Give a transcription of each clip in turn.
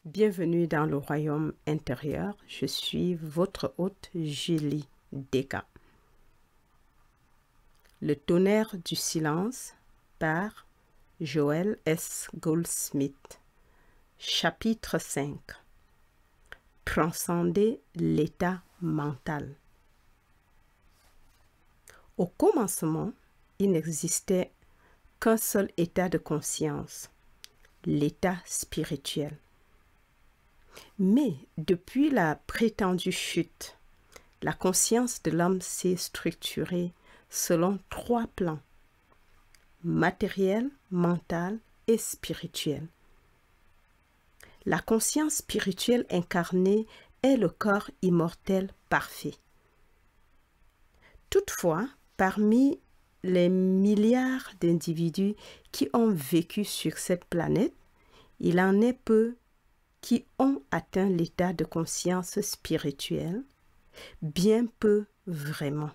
Bienvenue dans le royaume intérieur. Je suis votre hôte Julie Deka. Le tonnerre du silence par Joel S. Goldsmith. Chapitre 5. Transcender l'état mental. Au commencement, il n'existait qu'un seul état de conscience, l'état spirituel. Mais depuis la prétendue chute, la conscience de l'homme s'est structurée selon 3 plans: matériel, mental et spirituel. La conscience spirituelle incarnée est le corps immortel parfait. Toutefois, parmi les milliards d'individus qui ont vécu sur cette planète, il en est peu qui ont atteint l'état de conscience spirituelle, bien peu vraiment.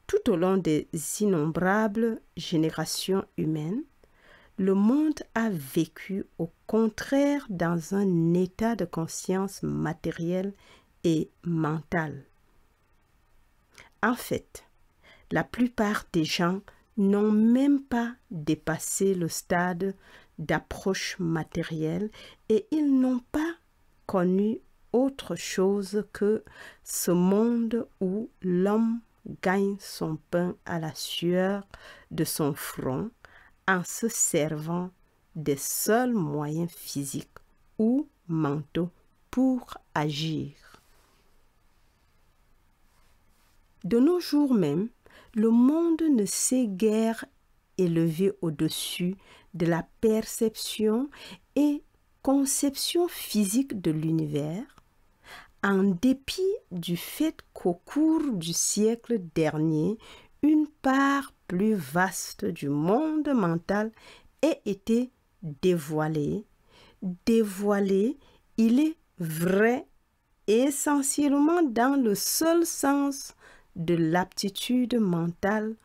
Tout au long des innombrables générations humaines, le monde a vécu au contraire dans un état de conscience matérielle et mentale. En fait, la plupart des gens n'ont même pas dépassé le stade d'approche matérielle et ils n'ont pas connu autre chose que ce monde où l'homme gagne son pain à la sueur de son front en se servant des seuls moyens physiques ou mentaux pour agir. De nos jours même, le monde ne s'est guère élevé au-dessus de la perception et conception physique de l'univers, en dépit du fait qu'au cours du siècle dernier, une part plus vaste du monde mental ait été dévoilée. Dévoilée, il est vrai, essentiellement dans le seul sens de l'aptitude mentale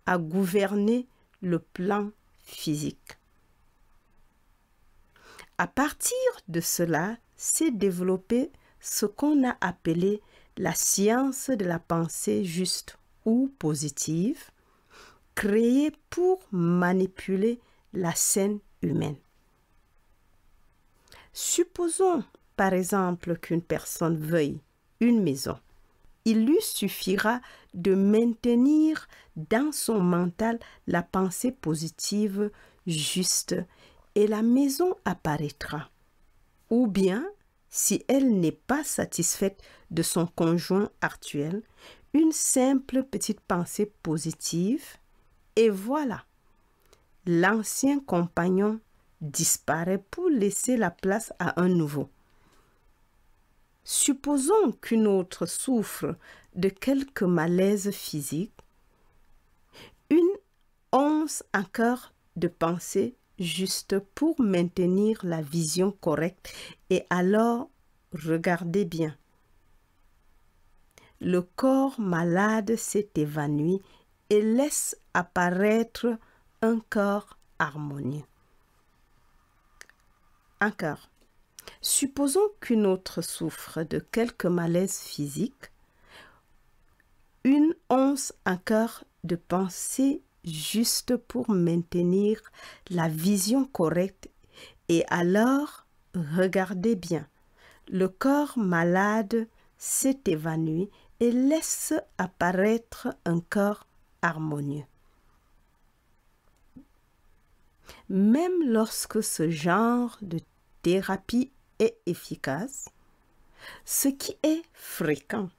à gouverner le plan physique. À partir de cela s'est développé ce qu'on a appelé la science de la pensée juste ou positive, créée pour manipuler la scène humaine. Supposons par exemple qu'une personne veuille une maison. Il lui suffira de maintenir dans son mental la pensée positive juste et la maison apparaîtra. Ou bien, si elle n'est pas satisfaite de son conjoint actuel, une simple petite pensée positive et voilà, l'ancien compagnon disparaît pour laisser la place à un nouveau. Supposons qu'une autre souffre de quelques malaises physiques, une once encore de pensée juste pour maintenir la vision correcte et alors regardez bien. Le corps malade s'est évanoui et laisse apparaître un corps harmonieux. Encore. Supposons qu'une autre souffre de quelques malaises physiques, une once encore de pensée juste pour maintenir la vision correcte et alors, regardez bien, le corps malade s'est évanoui et laisse apparaître un corps harmonieux. Même lorsque ce genre de thérapie est efficace, ce qui est fréquent,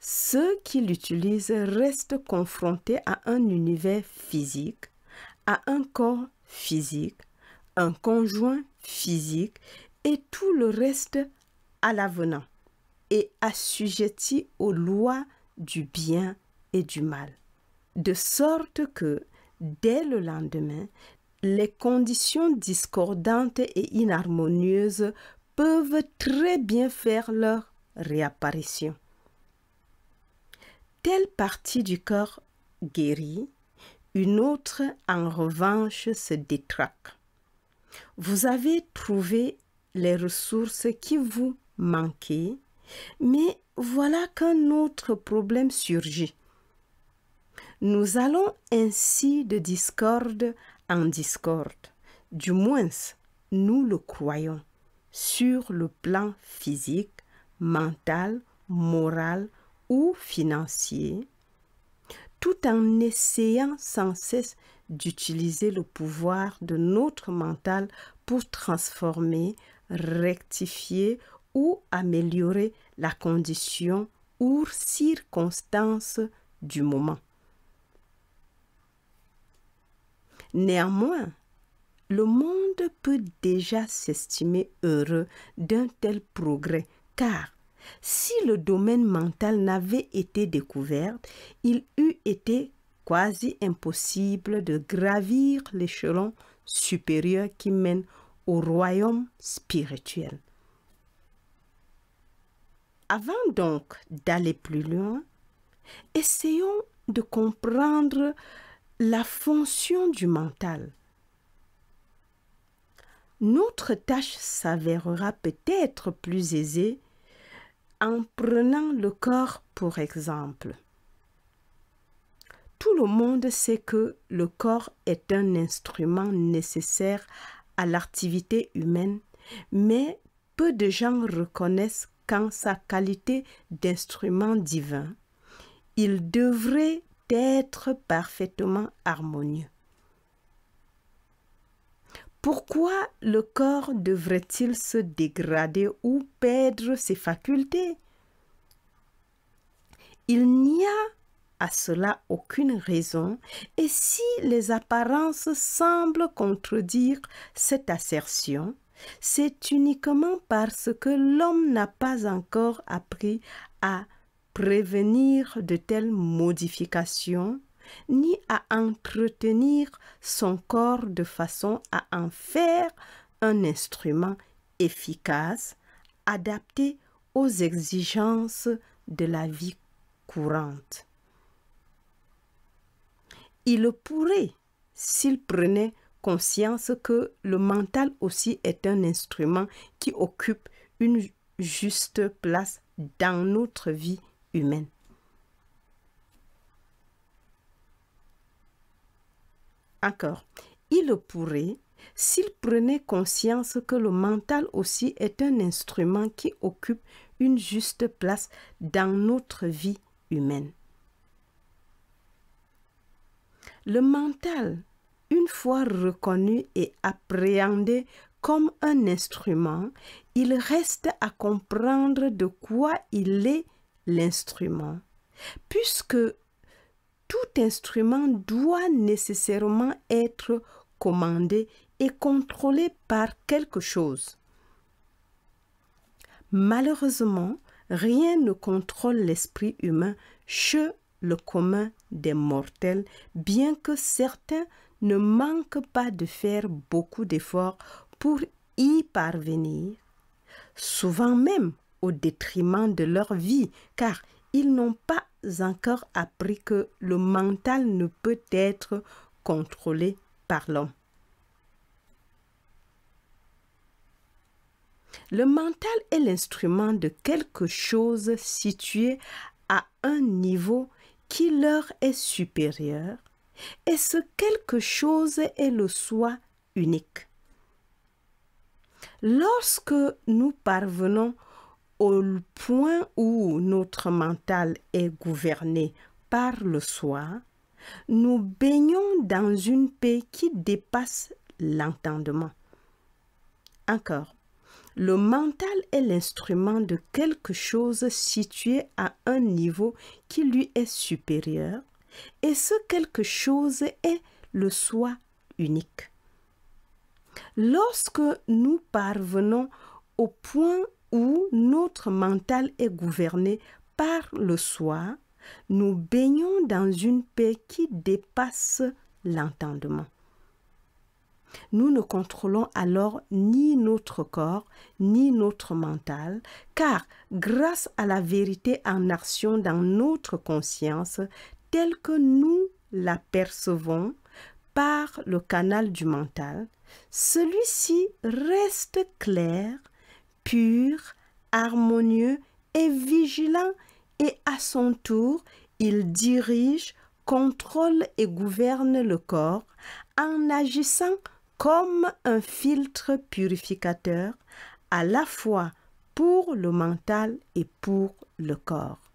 ceux qui l'utilisent restent confrontés à un univers physique, à un corps physique, un conjoint physique et tout le reste à l'avenant et assujettis aux lois du bien et du mal. De sorte que, dès le lendemain, les conditions discordantes et inharmonieuses peuvent très bien faire leur réapparition. Telle partie du corps guérit, une autre en revanche se détraque. Vous avez trouvé les ressources qui vous manquaient, mais voilà qu'un autre problème surgit. Nous allons ainsi de discorde en discorde, du moins nous le croyons, sur le plan physique, mental, moral ou financier, tout en essayant sans cesse d'utiliser le pouvoir de notre mental pour transformer, rectifier ou améliorer la condition ou circonstance du moment. Néanmoins, le monde peut déjà s'estimer heureux d'un tel progrès, car si le domaine mental n'avait été découvert, il eût été quasi impossible de gravir l'échelon supérieur qui mène au royaume spirituel. Avant donc d'aller plus loin, essayons de comprendre la fonction du mental. Notre tâche s'avérera peut-être plus aisée en prenant le corps pour exemple. Tout le monde sait que le corps est un instrument nécessaire à l'activité humaine, mais peu de gens reconnaissent qu'en sa qualité d'instrument divin, il devrait être parfaitement harmonieux. Pourquoi le corps devrait-il se dégrader ou perdre ses facultés? Il n'y a à cela aucune raison, et si les apparences semblent contredire cette assertion, c'est uniquement parce que l'homme n'a pas encore appris à prévenir de telles modifications, ni à entretenir son corps de façon à en faire un instrument efficace, adapté aux exigences de la vie courante. Il pourrait, s'il prenait conscience que le mental aussi est un instrument qui occupe une juste place dans notre vie humaine. Encore, il pourrait, s'il prenait conscience que le mental aussi est un instrument qui occupe une juste place dans notre vie humaine. Le mental, une fois reconnu et appréhendé comme un instrument, il reste à comprendre de quoi il est l'instrument, puisque tout instrument doit nécessairement être commandé et contrôlé par quelque chose. Malheureusement, rien ne contrôle l'esprit humain chez le commun des mortels, bien que certains ne manquent pas de faire beaucoup d'efforts pour y parvenir, souvent même au détriment de leur vie, car ils n'ont pas encore appris que le mental ne peut être contrôlé par l'homme. Le mental est l'instrument de quelque chose situé à un niveau qui leur est supérieur, et ce quelque chose est le soi unique. Lorsque nous parvenons au point où notre mental est gouverné par le soi, nous baignons dans une paix qui dépasse l'entendement. Encore, le mental est l'instrument de quelque chose situé à un niveau qui lui est supérieur, et ce quelque chose est le soi unique. Lorsque nous parvenons au point où notre mental est gouverné par le soi, nous baignons dans une paix qui dépasse l'entendement. Nous ne contrôlons alors ni notre corps, ni notre mental, car grâce à la vérité en action dans notre conscience, telle que nous la percevons par le canal du mental, celui-ci reste clair, pur, harmonieux et vigilant, et à son tour, il dirige, contrôle et gouverne le corps en agissant comme un filtre purificateur, à la fois pour le mental et pour le corps.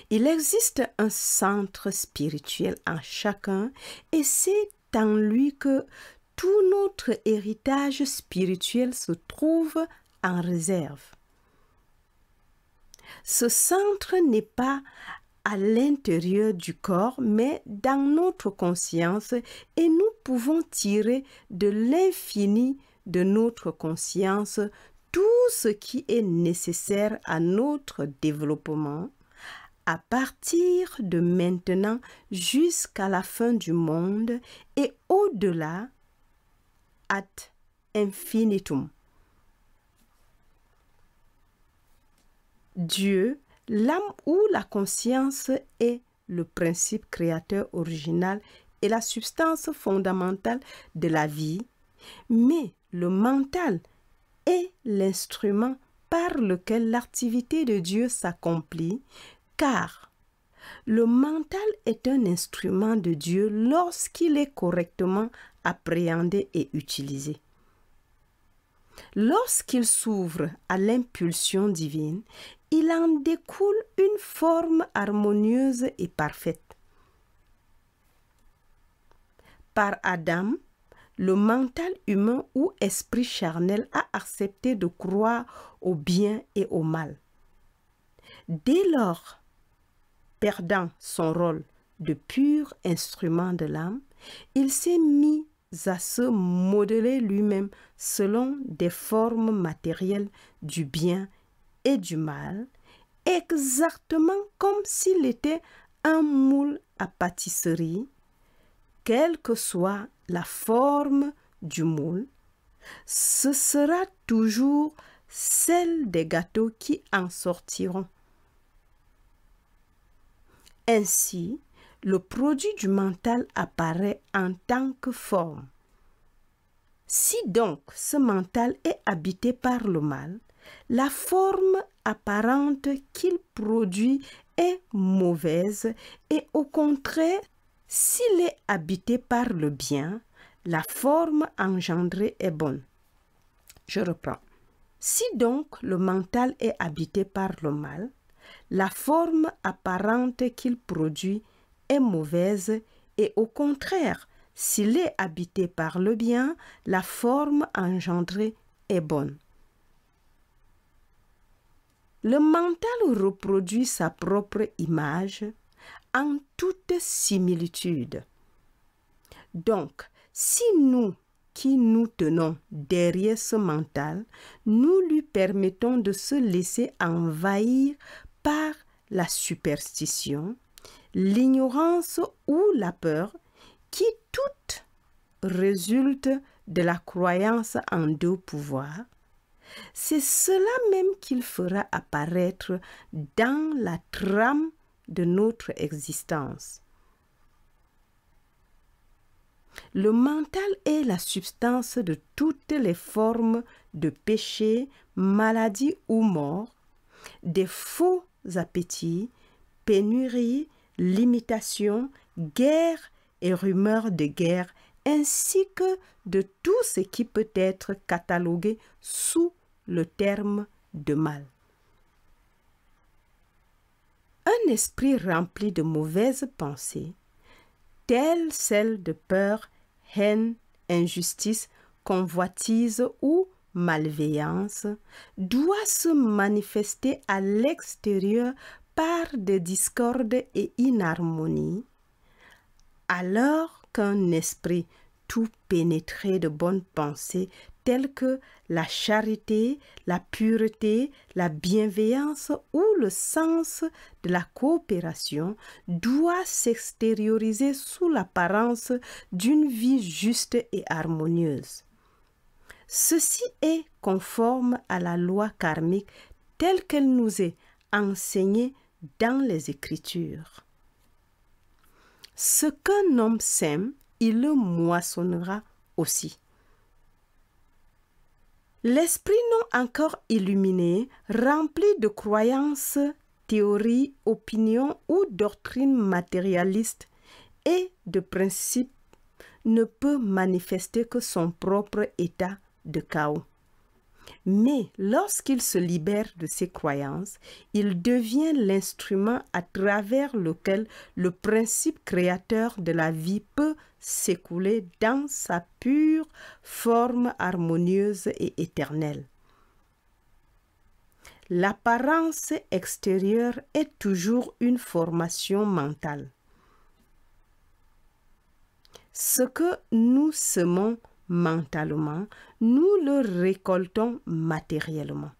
Il existe un centre spirituel en chacun et c'est en lui que tout notre héritage spirituel se trouve en réserve. Ce centre n'est pas à l'intérieur du corps, mais dans notre conscience, et nous pouvons tirer de l'infini de notre conscience tout ce qui est nécessaire à notre développement, à partir de maintenant jusqu'à la fin du monde et au-delà, ad infinitum. Dieu, l'âme ou la conscience est le principe créateur original et la substance fondamentale de la vie, mais le mental est l'instrument par lequel l'activité de Dieu s'accomplit, car le mental est un instrument de Dieu lorsqu'il est correctement appréhendé et utilisé. Lorsqu'il s'ouvre à l'impulsion divine, il en découle une forme harmonieuse et parfaite. Par Adam, le mental humain ou esprit charnel a accepté de croire au bien et au mal. Dès lors, perdant son rôle de pur instrument de l'âme, il s'est mis à se modeler lui-même selon des formes matérielles du bien et du mal, exactement comme s'il était un moule à pâtisserie, quelle que soit la forme du moule, ce sera toujours celle des gâteaux qui en sortiront. Ainsi, le produit du mental apparaît en tant que forme. Si donc ce mental est habité par le mal, la forme apparente qu'il produit est mauvaise et au contraire, s'il est habité par le bien, la forme engendrée est bonne. Je reprends. Si donc le mental est habité par le mal, la forme apparente qu'il produit est mauvaise et au contraire, s'il est habité par le bien, la forme engendrée est bonne. Le mental reproduit sa propre image en toute similitude. Donc, si nous qui nous tenons derrière ce mental, nous lui permettons de se laisser envahir par la superstition, l'ignorance ou la peur, qui toutes résultent de la croyance en deux pouvoirs, c'est cela même qu'il fera apparaître dans la trame de notre existence. Le mental est la substance de toutes les formes de péché, maladie ou mort, des faux appétits, pénuries, limitations, guerres et rumeurs de guerre, ainsi que de tout ce qui peut être catalogué sous le terme de mal. Un esprit rempli de mauvaises pensées, telles celles de peur, haine, injustice, convoitise ou malveillance, doit se manifester à l'extérieur par des discordes et inharmonies, alors qu'un esprit tout pénétré de bonnes pensées telles que la charité, la pureté, la bienveillance ou le sens de la coopération doit s'extérioriser sous l'apparence d'une vie juste et harmonieuse. Ceci est conforme à la loi karmique telle qu'elle nous est enseignée dans les Écritures. Ce qu'un homme sème, il le moissonnera aussi. L'esprit non encore illuminé, rempli de croyances, théories, opinions ou doctrines matérialistes et de principes, ne peut manifester que son propre état de chaos. Mais lorsqu'il se libère de ses croyances, il devient l'instrument à travers lequel le principe créateur de la vie peut s'écouler dans sa pure forme harmonieuse et éternelle. L'apparence extérieure est toujours une formation mentale. Ce que nous semons mentalement, nous le récoltons matériellement.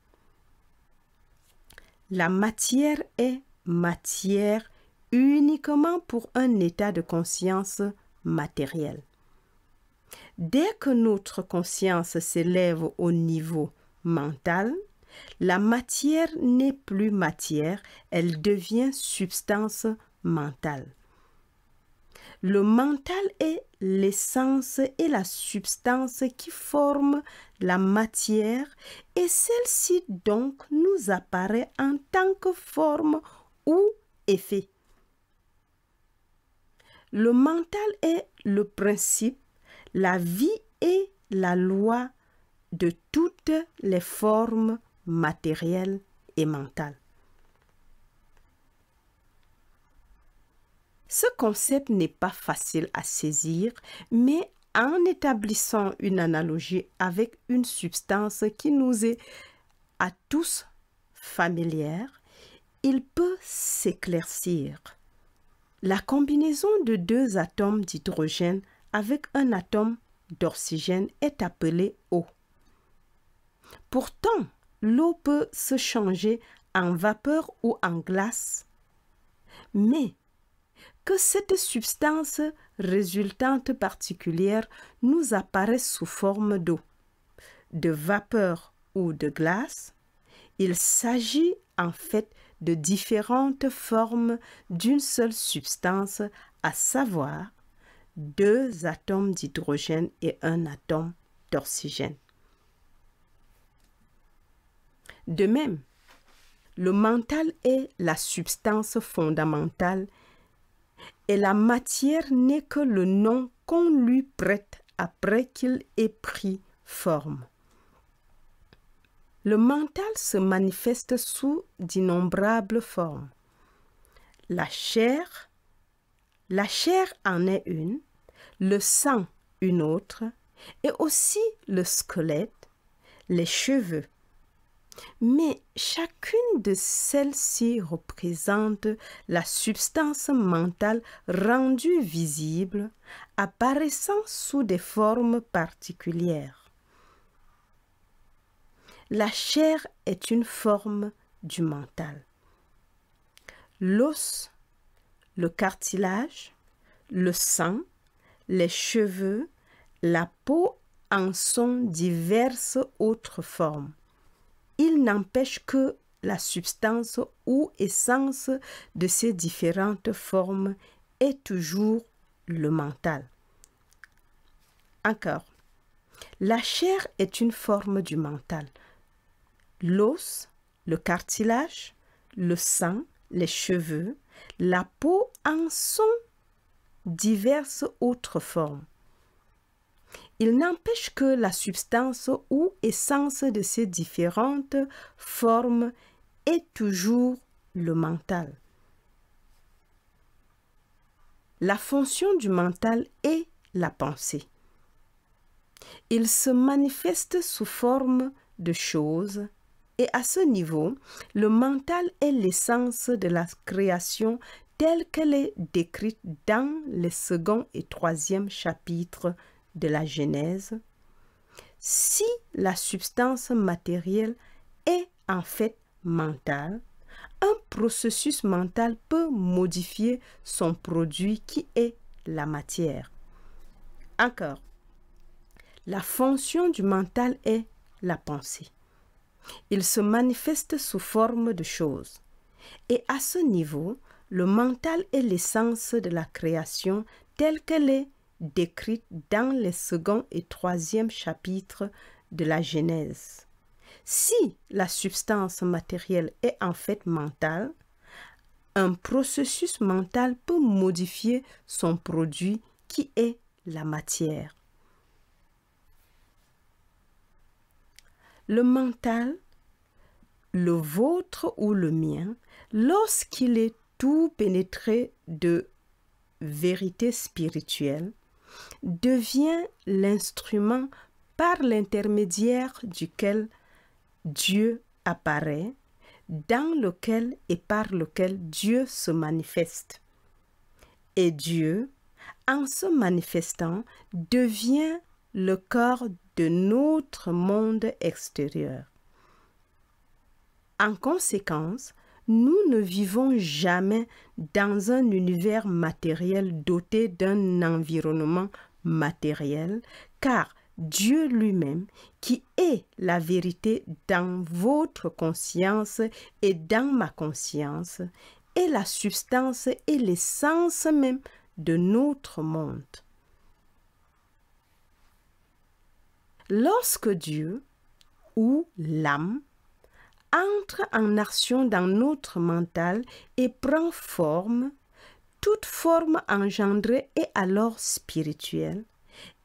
La matière est matière uniquement pour un état de conscience matériel. Dès que notre conscience s'élève au niveau mental, la matière n'est plus matière, elle devient substance mentale. Le mental est l'essence et la substance qui forment la matière et celle-ci donc nous apparaît en tant que forme ou effet. Le mental est le principe, la vie et la loi de toutes les formes matérielles et mentales. Ce concept n'est pas facile à saisir, mais en établissant une analogie avec une substance qui nous est à tous familière, il peut s'éclaircir. La combinaison de deux atomes d'hydrogène avec un atome d'oxygène est appelée eau. Pourtant, l'eau peut se changer en vapeur ou en glace, mais que cette substance résultante particulière nous apparaît sous forme d'eau, de vapeur ou de glace, il s'agit en fait de différentes formes d'une seule substance, à savoir deux atomes d'hydrogène et un atome d'oxygène. De même, le mental est la substance fondamentale et la matière n'est que le nom qu'on lui prête après qu'il ait pris forme. Le mental se manifeste sous d'innombrables formes. La chair en est une, le sang une autre, et aussi le squelette, les cheveux. Mais chacune de celles-ci représente la substance mentale rendue visible, apparaissant sous des formes particulières. La chair est une forme du mental. L'os, le cartilage, le sang, les cheveux, la peau en sont diverses autres formes. Il n'empêche que la substance ou essence de ces différentes formes est toujours le mental. Encore, la chair est une forme du mental. L'os, le cartilage, le sang, les cheveux, la peau en sont diverses autres formes. Il n'empêche que la substance ou essence de ces différentes formes est toujours le mental. La fonction du mental est la pensée. Il se manifeste sous forme de choses et à ce niveau, le mental est l'essence de la création telle qu'elle est décrite dans les second et troisième chapitres de la Genèse. Si la substance matérielle est en fait mentale, un processus mental peut modifier son produit qui est la matière. Encore, la fonction du mental est la pensée. Il se manifeste sous forme de choses. Et à ce niveau, le mental est l'essence de la création telle qu'elle est décrites dans les second et troisième chapitres de la Genèse. Si la substance matérielle est en fait mentale, un processus mental peut modifier son produit qui est la matière. Le mental, le vôtre ou le mien, lorsqu'il est tout pénétré de vérité spirituelle, devient l'instrument par l'intermédiaire duquel Dieu apparaît, dans lequel et par lequel Dieu se manifeste. Et Dieu, en se manifestant, devient le corps de notre monde extérieur. En conséquence, nous ne vivons jamais dans un univers matériel doté d'un environnement matériel, car Dieu lui-même, qui est la vérité dans votre conscience et dans ma conscience, est la substance et l'essence même de notre monde. Lorsque Dieu, ou l'âme, entre en action dans notre mental et prend forme, toute forme engendrée est alors spirituelle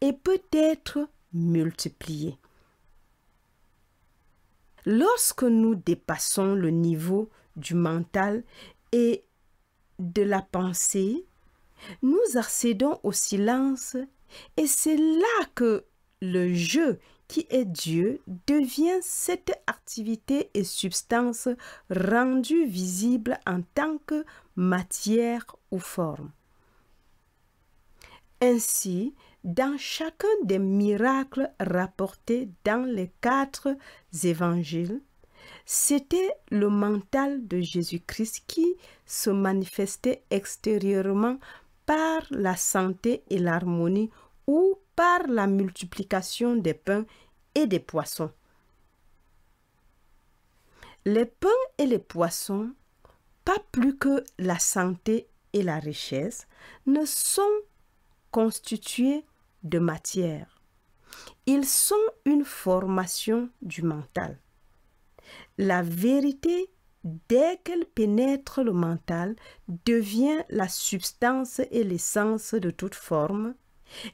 et peut être multipliée. Lorsque nous dépassons le niveau du mental et de la pensée, nous accédons au silence et c'est là que le je qui est Dieu devient cette activité et substance rendue visible en tant que matière ou forme. Ainsi, dans chacun des miracles rapportés dans les 4 évangiles, c'était le mental de Jésus-Christ qui se manifestait extérieurement par la santé et l'harmonie ou par la multiplication des pains et des poissons. Les pains et les poissons, pas plus que la santé et la richesse, ne sont constitués de matière. Ils sont une formation du mental. La vérité, dès qu'elle pénètre le mental, devient la substance et l'essence de toute forme,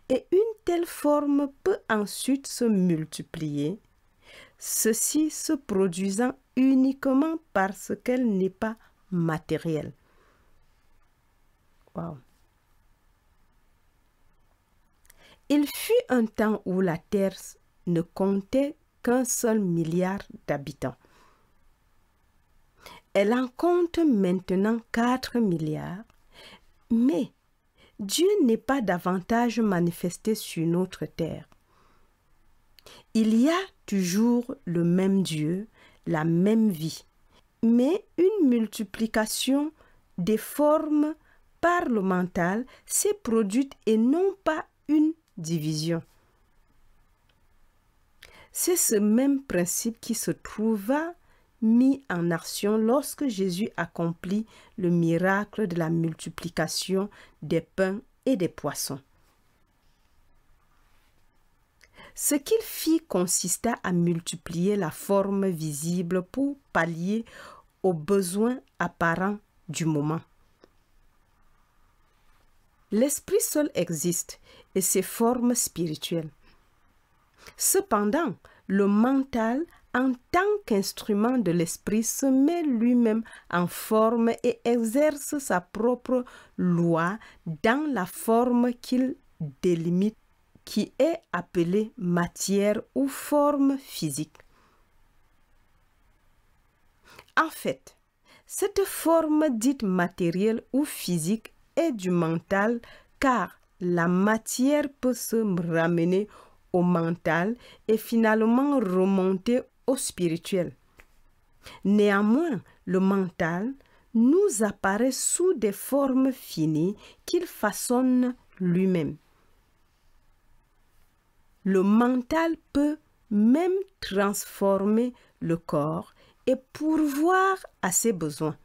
et une telle forme peut ensuite se multiplier, ceci se produisant uniquement parce qu'elle n'est pas matérielle. Wow. Il fut un temps où la Terre ne comptait qu'un seul milliard d'habitants. Elle en compte maintenant 4 milliards, mais Dieu n'est pas davantage manifesté sur notre terre. Il y a toujours le même Dieu, la même vie, mais une multiplication des formes par le mental s'est produite et non pas une division. C'est ce même principe qui se trouva mis en action lorsque Jésus accomplit le miracle de la multiplication des pains et des poissons. Ce qu'il fit consista à multiplier la forme visible pour pallier aux besoins apparents du moment. L'esprit seul existe et ses formes spirituelles. Cependant, le mental, en tant qu'instrument de l'esprit, se met lui-même en forme et exerce sa propre loi dans la forme qu'il délimite, qui est appelée matière ou forme physique. En fait, cette forme dite matérielle ou physique est du mental, car la matière peut se ramener au mental et finalement remonter au spirituel. Néanmoins, le mental nous apparaît sous des formes finies qu'il façonne lui-même. Le mental peut même transformer le corps et pourvoir à ses besoins.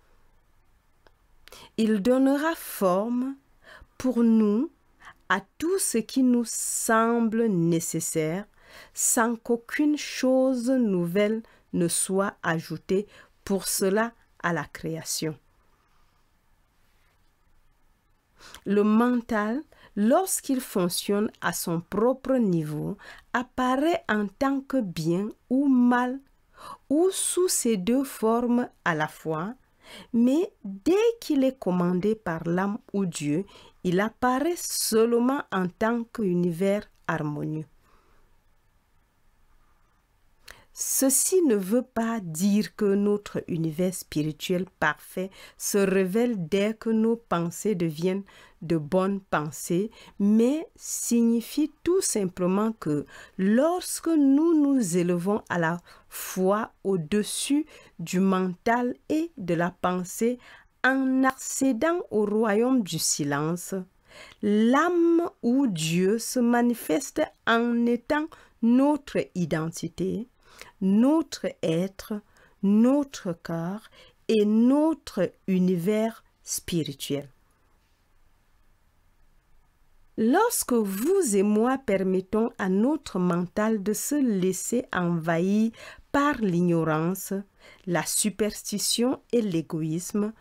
Il donnera forme pour nous à tout ce qui nous semble nécessaire sans qu'aucune chose nouvelle ne soit ajoutée pour cela à la création. Le mental, lorsqu'il fonctionne à son propre niveau, apparaît en tant que bien ou mal, ou sous ces deux formes à la fois, mais dès qu'il est commandé par l'âme ou Dieu, il apparaît seulement en tant qu'univers harmonieux. Ceci ne veut pas dire que notre univers spirituel parfait se révèle dès que nos pensées deviennent de bonnes pensées, mais signifie tout simplement que lorsque nous nous élevons à la fois au-dessus du mental et de la pensée en accédant au royaume du silence, l'âme ou Dieu se manifeste en étant notre identité, notre être, notre corps et notre univers spirituel. Lorsque vous et moi permettons à notre mental de se laisser envahir par l'ignorance, la superstition et l'égoïsme,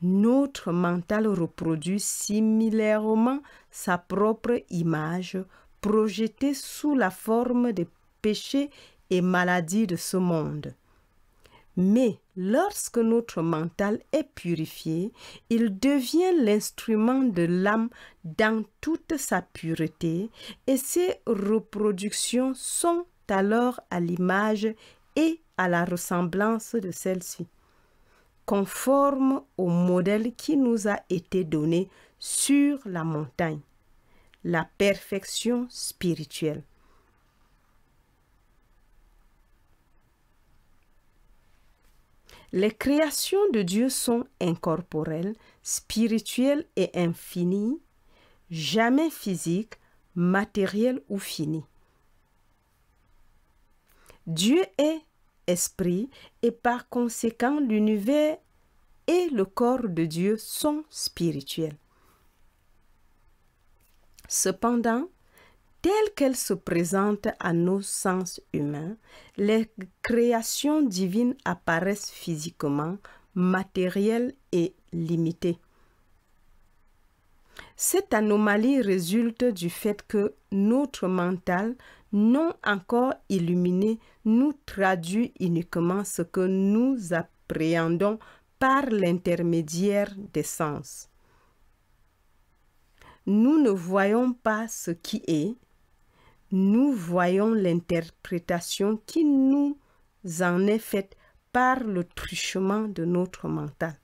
notre mental reproduit similairement sa propre image projetée sous la forme des péchés et maladies de ce monde. Mais lorsque notre mental est purifié, il devient l'instrument de l'âme dans toute sa pureté et ses reproductions sont alors à l'image et à la ressemblance de celle-ci, conforme au modèle qui nous a été donné sur la montagne, la perfection spirituelle. Les créations de Dieu sont incorporelles, spirituelles et infinies, jamais physiques, matérielles ou finies. Dieu est esprit et par conséquent l'univers et le corps de Dieu sont spirituels. Cependant, telles qu'elles se présentent à nos sens humains, les créations divines apparaissent physiquement, matérielles et limitées. Cette anomalie résulte du fait que notre mental, non encore illuminé, nous traduit uniquement ce que nous appréhendons par l'intermédiaire des sens. Nous ne voyons pas ce qui est, nous voyons l'interprétation qui nous en est faite par le truchement de notre mental.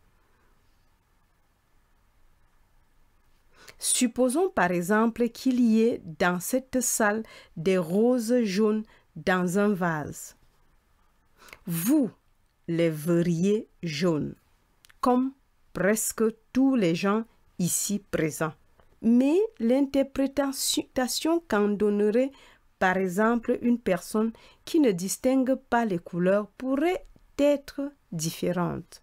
Supposons par exemple qu'il y ait dans cette salle des roses jaunes dans un vase. Vous les verriez jaunes, comme presque tous les gens ici présents. Mais l'interprétation qu'en donnerait par exemple une personne qui ne distingue pas les couleurs pourrait être différente.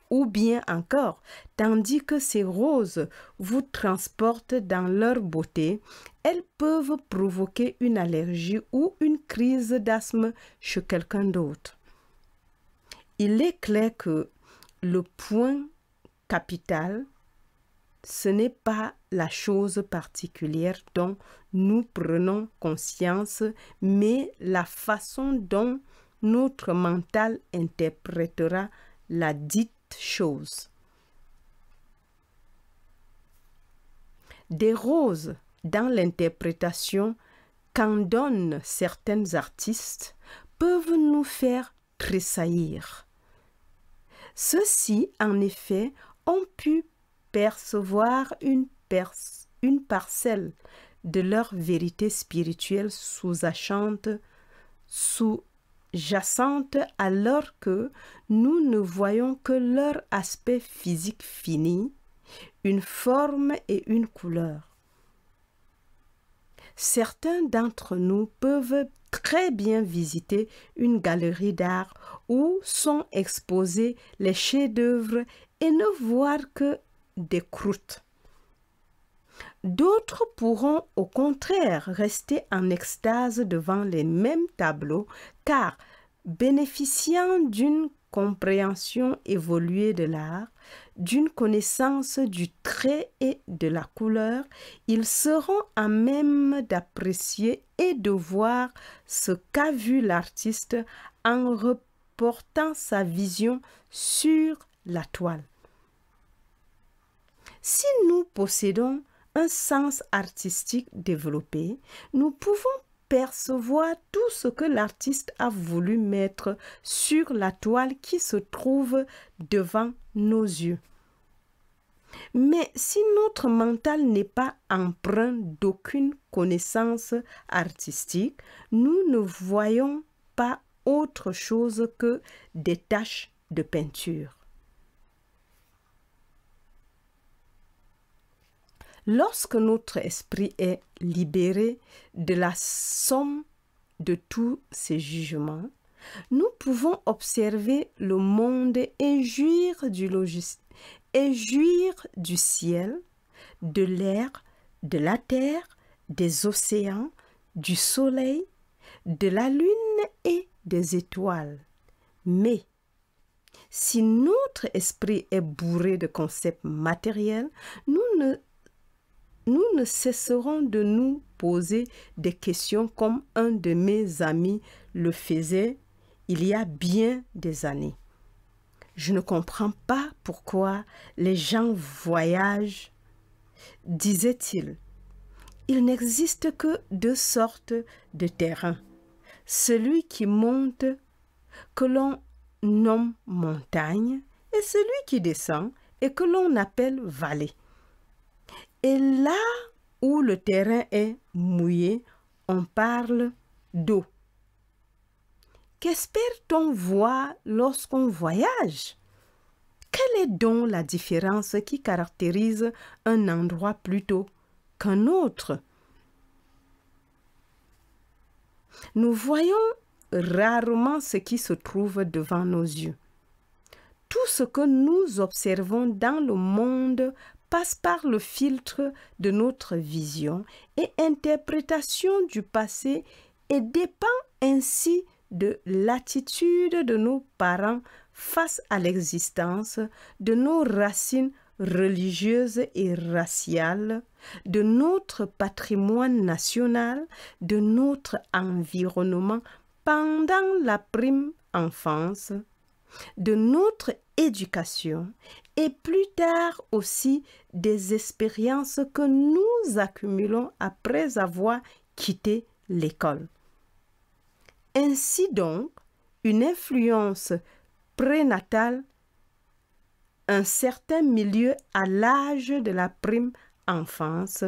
Ou bien encore, tandis que ces roses vous transportent dans leur beauté, elles peuvent provoquer une allergie ou une crise d'asthme chez quelqu'un d'autre. Il est clair que le point capital, ce n'est pas la chose particulière dont nous prenons conscience, mais la façon dont notre mental interprétera la dite chose. Des roses dans l'interprétation qu'en donnent certains artistes peuvent nous faire tressaillir. Ceux-ci, en effet, ont pu percevoir une parcelle de leur vérité spirituelle sous-jacente alors que nous ne voyons que leur aspect physique fini, une forme et une couleur. Certains d'entre nous peuvent très bien visiter une galerie d'art où sont exposés les chefs-d'œuvre et ne voir que des croûtes. D'autres pourront au contraire rester en extase devant les mêmes tableaux car, bénéficiant d'une compréhension évoluée de l'art, d'une connaissance du trait et de la couleur, ils seront à même d'apprécier et de voir ce qu'a vu l'artiste en reportant sa vision sur la toile. Si nous possédons un sens artistique développé, nous pouvons percevoir tout ce que l'artiste a voulu mettre sur la toile qui se trouve devant nos yeux. Mais si notre mental n'est pas empreint d'aucune connaissance artistique, nous ne voyons pas autre chose que des taches de peinture. Lorsque notre esprit est libéré de la somme de tous ces jugements, nous pouvons observer le monde et jouir du ciel, de l'air, de la terre, des océans, du soleil, de la lune et des étoiles. Mais si notre esprit est bourré de concepts matériels, nous ne cesserons de nous poser des questions comme un de mes amis le faisait il y a bien des années. Je ne comprends pas pourquoi les gens voyagent, disait-il. Il n'existe que deux sortes de terrain. Celui qui monte, que l'on nomme montagne, et celui qui descend et que l'on appelle vallée. Et là où le terrain est mouillé, on parle d'eau. Qu'espère-t-on voir lorsqu'on voyage? Quelle est donc la différence qui caractérise un endroit plutôt qu'un autre? Nous voyons rarement ce qui se trouve devant nos yeux. Tout ce que nous observons dans le monde passe par le filtre de notre vision et interprétation du passé et dépend ainsi de l'attitude de nos parents face à l'existence, de nos racines religieuses et raciales, de notre patrimoine national, de notre environnement pendant la prime enfance, de notre éducation et plus tard aussi des expériences que nous accumulons après avoir quitté l'école. Ainsi donc, une influence prénatale, un certain milieu à l'âge de la prime enfance,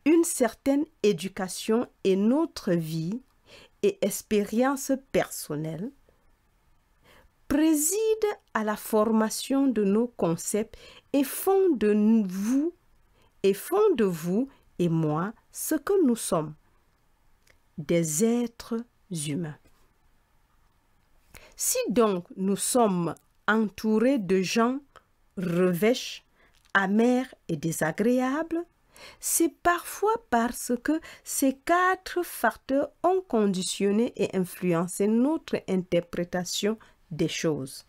une certaine éducation et notre vie et expérience personnelle président à la formation de nos concepts et font de vous et moi ce que nous sommes, des êtres humains. Si donc nous sommes entourés de gens revêches, amers et désagréables, c'est parfois parce que ces quatre facteurs ont conditionné et influencé notre interprétation des choses.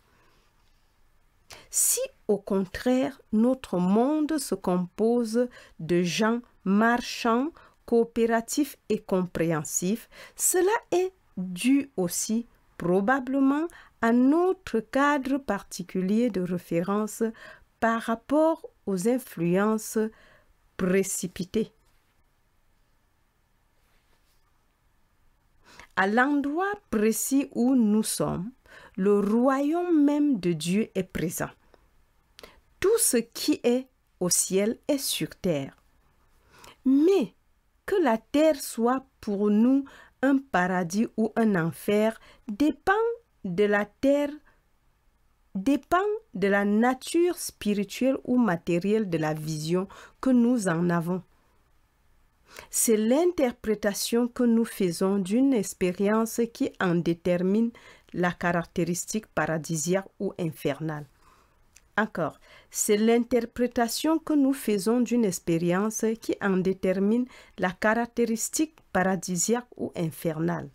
Si au contraire notre monde se compose de gens marchands, coopératifs et compréhensifs, cela est dû aussi probablement à notre cadre particulier de référence par rapport aux influences précipitées. À l'endroit précis où nous sommes, le royaume même de Dieu est présent. Tout ce qui est au ciel est sur terre. Mais que la terre soit pour nous un paradis ou un enfer dépend de la nature spirituelle ou matérielle de la vision que nous en avons. C'est l'interprétation que nous faisons d'une expérience qui en détermine la caractéristique paradisiaque ou infernale. Encore, c'est l'interprétation que nous faisons d'une expérience qui en détermine la caractéristique paradisiaque ou infernale.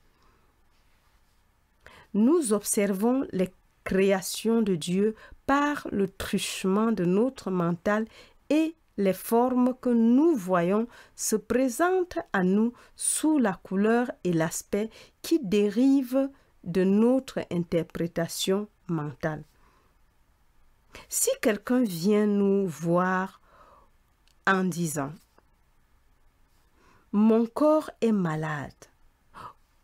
Nous observons les créations de Dieu par le truchement de notre mental et les formes que nous voyons se présentent à nous sous la couleur et l'aspect qui dérivent de notre interprétation mentale. Si quelqu'un vient nous voir en disant « Mon corps est malade »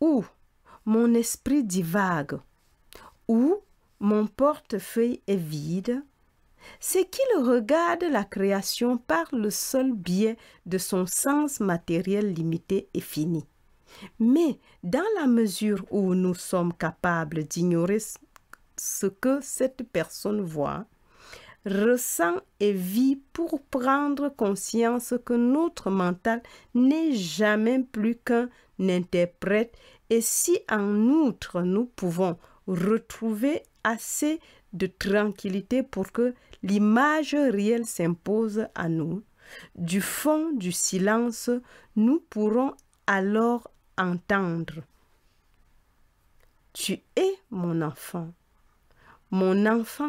ou « Mon esprit divague » ou « Mon portefeuille est vide », c'est qu'il regarde la création par le seul biais de son sens matériel limité et fini. Mais dans la mesure où nous sommes capables d'ignorer ce que cette personne voit, ressent et vit pour prendre conscience que notre mental n'est jamais plus qu'un interprète, et si en outre nous pouvons retrouver assez de tranquillité pour que l'image réelle s'impose à nous, du fond du silence, nous pourrons alors entendre « Tu es mon enfant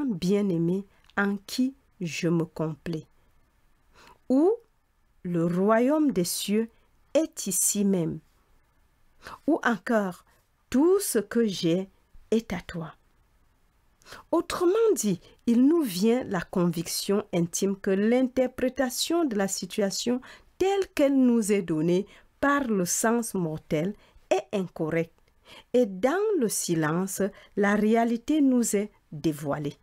bien-aimé en qui je me complais » ou « Le royaume des cieux est ici même » ou encore « Tout ce que j'ai est à toi ». Autrement dit, il nous vient la conviction intime que l'interprétation de la situation telle qu'elle nous est donnée par le sens mortel est incorrecte, et dans le silence, la réalité nous est dévoilée.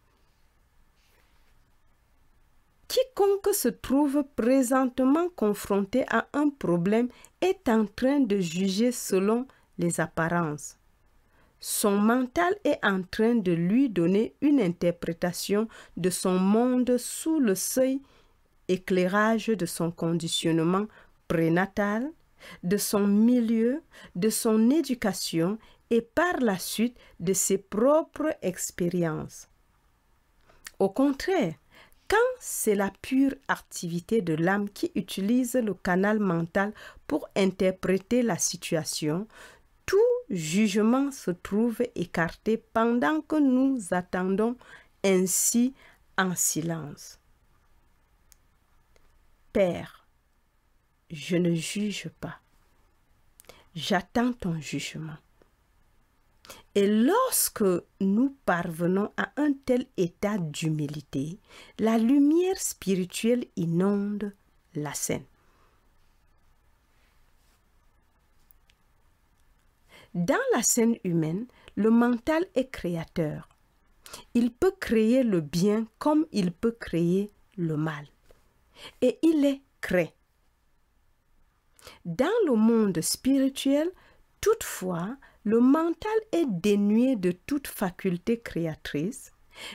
Quiconque se trouve présentement confronté à un problème est en train de juger selon les apparences. Son mental est en train de lui donner une interprétation de son monde sous le seuil éclairage de son conditionnement prénatal, de son milieu, de son éducation et par la suite de ses propres expériences. Au contraire, quand c'est la pure activité de l'âme qui utilise le canal mental pour interpréter la situation, tout jugement se trouve écarté pendant que nous attendons ainsi en silence. Père, je ne juge pas. J'attends ton jugement. Et lorsque nous parvenons à un tel état d'humilité, la lumière spirituelle inonde la scène. Dans la scène humaine, le mental est créateur. Il peut créer le bien comme il peut créer le mal. Et il est créé. Dans le monde spirituel, toutefois, le mental est dénué de toute faculté créatrice,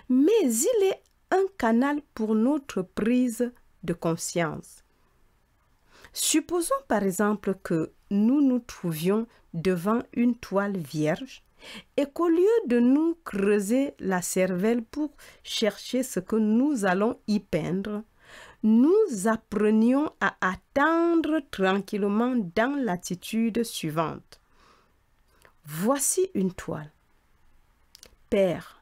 mais il est un canal pour notre prise de conscience. Supposons par exemple que nous nous trouvions devant une toile vierge et qu'au lieu de nous creuser la cervelle pour chercher ce que nous allons y peindre, nous apprenions à attendre tranquillement dans l'attitude suivante. Voici une toile. Père,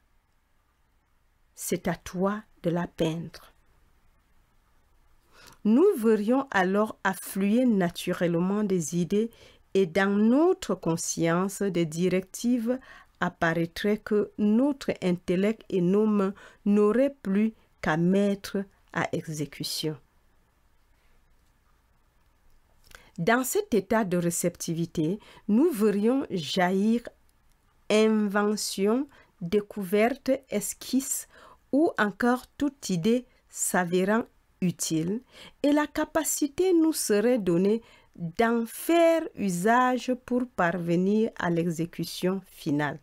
c'est à toi de la peindre. Nous verrions alors affluer naturellement des idées et dans notre conscience des directives apparaîtraient que notre intellect et nos mains n'auraient plus qu'à mettre à exécution. Dans cet état de réceptivité, nous verrions jaillir invention, découverte, esquisse ou encore toute idée s'avérant utile, et la capacité nous serait donnée d'en faire usage pour parvenir à l'exécution finale.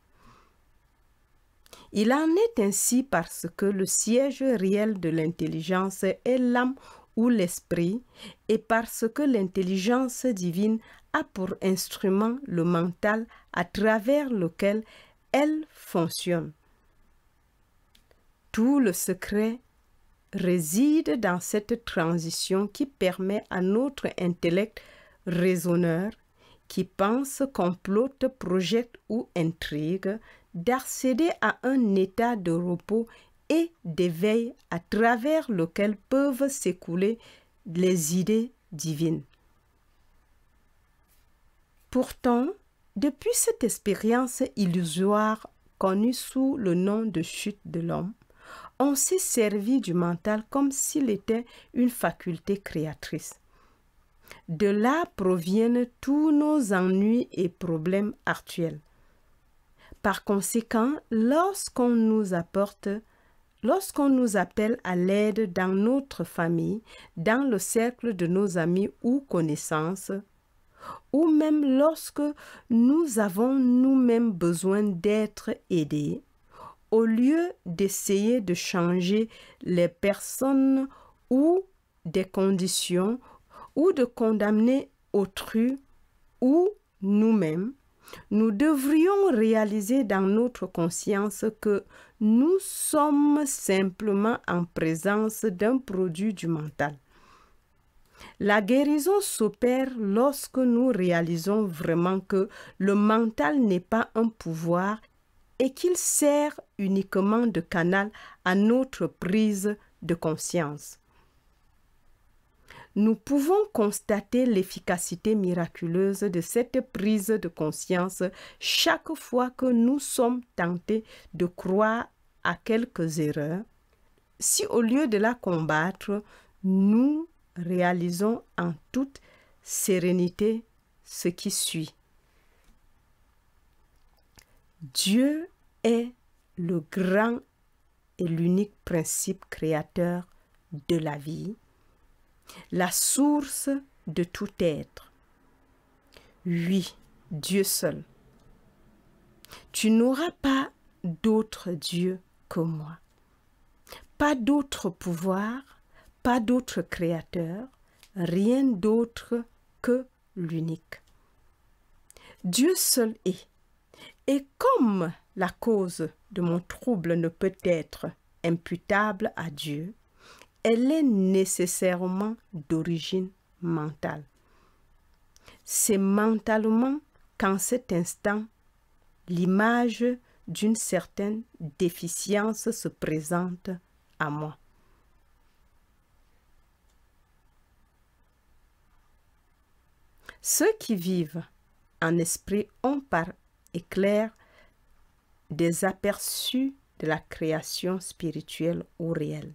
Il en est ainsi parce que le siège réel de l'intelligence est l'âme ou l'esprit, et parce que l'intelligence divine a pour instrument le mental à travers lequel elle fonctionne. Tout le secret réside dans cette transition qui permet à notre intellect raisonneur, qui pense, complote, projette ou intrigue, d'accéder à un état de repos et d'éveil à travers lequel peuvent s'écouler les idées divines. Pourtant, depuis cette expérience illusoire connue sous le nom de chute de l'homme, on s'est servi du mental comme s'il était une faculté créatrice. De là proviennent tous nos ennuis et problèmes actuels. Par conséquent, lorsqu'on nous appelle à l'aide dans notre famille, dans le cercle de nos amis ou connaissances, ou même lorsque nous avons nous-mêmes besoin d'être aidés, au lieu d'essayer de changer les personnes ou des conditions, ou de condamner autrui ou nous-mêmes, nous devrions réaliser dans notre conscience que nous sommes simplement en présence d'un produit du mental. La guérison s'opère lorsque nous réalisons vraiment que le mental n'est pas un pouvoir et qu'il sert uniquement de canal à notre prise de conscience. Nous pouvons constater l'efficacité miraculeuse de cette prise de conscience chaque fois que nous sommes tentés de croire à quelques erreurs, si au lieu de la combattre, nous réalisons en toute sérénité ce qui suit. Dieu est le grand et l'unique principe créateur de la vie, la source de tout être. Oui, Dieu seul. Tu n'auras pas d'autre Dieu que moi. Pas d'autre pouvoir, pas d'autre créateur, rien d'autre que l'unique. Dieu seul est. Et comme la cause de mon trouble ne peut être imputable à Dieu, elle est nécessairement d'origine mentale. C'est mentalement qu'en cet instant, l'image d'une certaine déficience se présente à moi. Ceux qui vivent en esprit ont par éclair des aperçus de la création spirituelle ou réelle.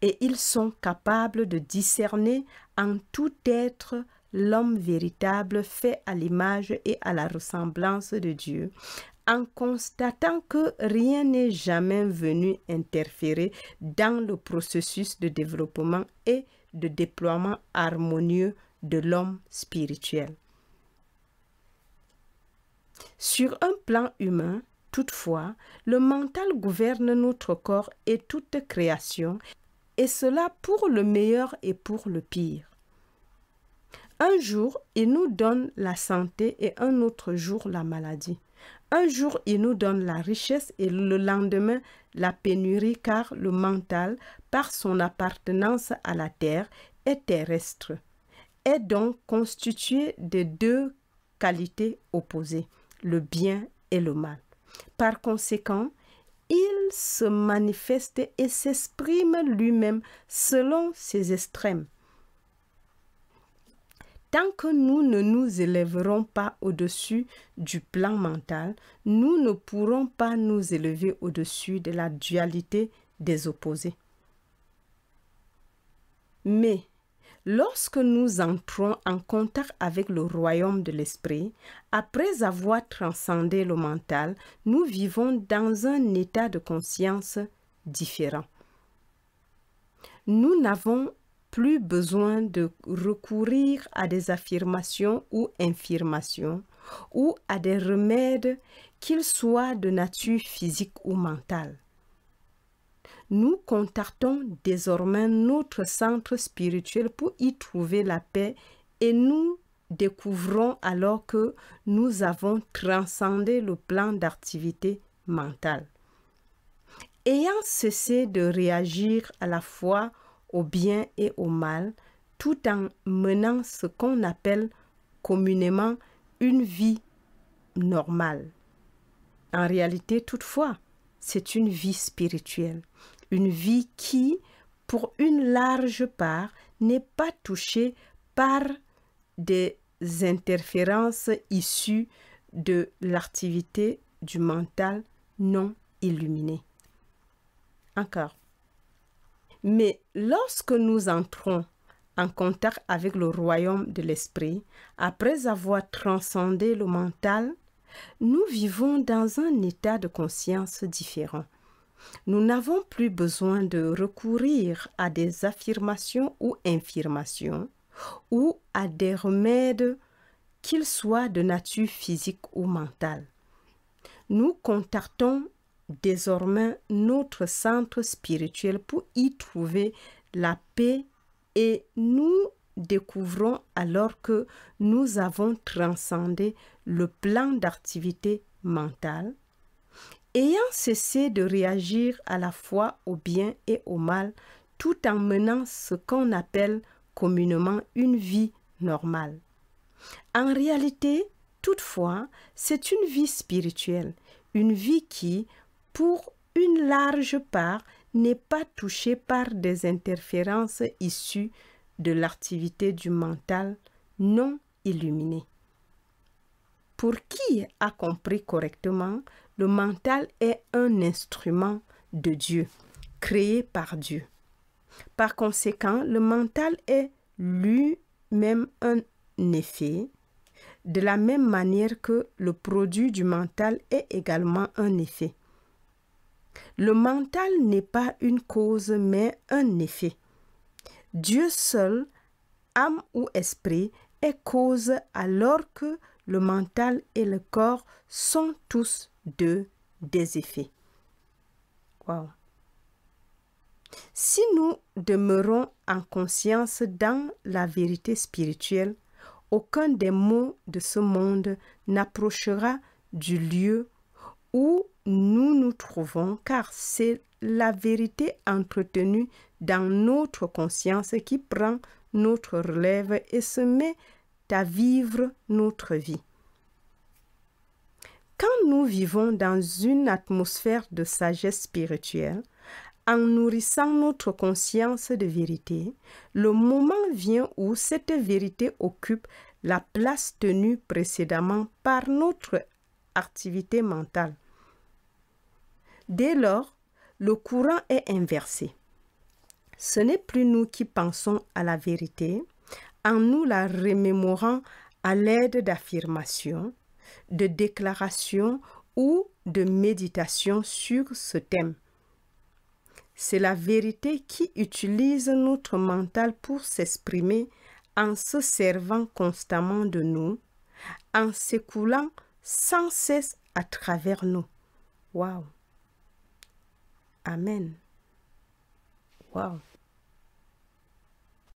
Et ils sont capables de discerner en tout être l'homme véritable fait à l'image et à la ressemblance de Dieu, en constatant que rien n'est jamais venu interférer dans le processus de développement et de déploiement harmonieux de l'homme spirituel. Sur un plan humain, toutefois, le mental gouverne notre corps et toute création, et cela pour le meilleur et pour le pire. Un jour, il nous donne la santé et un autre jour la maladie. Un jour, il nous donne la richesse et le lendemain la pénurie, car le mental, par son appartenance à la terre, est terrestre, est donc constitué de deux qualités opposées, le bien et le mal. Par conséquent, il se manifeste et s'exprime lui-même selon ses extrêmes. Tant que nous ne nous élèverons pas au-dessus du plan mental, nous ne pourrons pas nous élever au-dessus de la dualité des opposés. Mais lorsque nous entrons en contact avec le royaume de l'esprit, après avoir transcendé le mental, nous vivons dans un état de conscience différent. Nous n'avons plus besoin de recourir à des affirmations ou infirmations ou à des remèdes, qu'ils soient de nature physique ou mentale. Nous contactons désormais notre centre spirituel pour y trouver la paix et nous découvrons alors que nous avons transcendé le plan d'activité mentale. ayant cessé de réagir à la fois au bien et au mal, tout en menant ce qu'on appelle communément une vie normale. En réalité, toutefois, c'est une vie spirituelle, une vie qui, pour une large part, n'est pas touchée par des interférences issues de l'activité du mental non illuminé. Encore. Mais lorsque nous entrons en contact avec le royaume de l'esprit, après avoir transcendé le mental, nous vivons dans un état de conscience différent. Nous n'avons plus besoin de recourir à des affirmations ou infirmations ou à des remèdes, qu'ils soient de nature physique ou mentale. Nous contactons désormais notre centre spirituel pour y trouver la paix et nous découvrons alors que nous avons transcendé le plan d'activité mentale, ayant cessé de réagir à la fois au bien et au mal, tout en menant ce qu'on appelle communément une vie normale. En réalité, toutefois, c'est une vie spirituelle, une vie qui, pour une large part, n'est pas touchée par des interférences issues de l'activité du mental non illuminé. Pour qui a compris correctement, le mental est un instrument de Dieu, créé par Dieu. Par conséquent, le mental est lui-même un effet, de la même manière que le produit du mental est également un effet. Le mental n'est pas une cause, mais un effet. Dieu seul, âme ou esprit, est cause alors que le mental et le corps sont tous deux des effets. Wow. Si nous demeurons en conscience dans la vérité spirituelle, aucun des maux de ce monde n'approchera du lieu où nous nous trouvons, car c'est la vérité entretenue dans notre conscience qui prend notre relève et se met à vivre notre vie. Quand nous vivons dans une atmosphère de sagesse spirituelle, en nourrissant notre conscience de vérité, le moment vient où cette vérité occupe la place tenue précédemment par notre activité mentale. Dès lors, le courant est inversé. Ce n'est plus nous qui pensons à la vérité, en nous la remémorant à l'aide d'affirmations, de déclarations ou de méditations sur ce thème. C'est la vérité qui utilise notre mental pour s'exprimer en se servant constamment de nous, en s'écoulant sans cesse à travers nous. Waouh! Amen. Wow.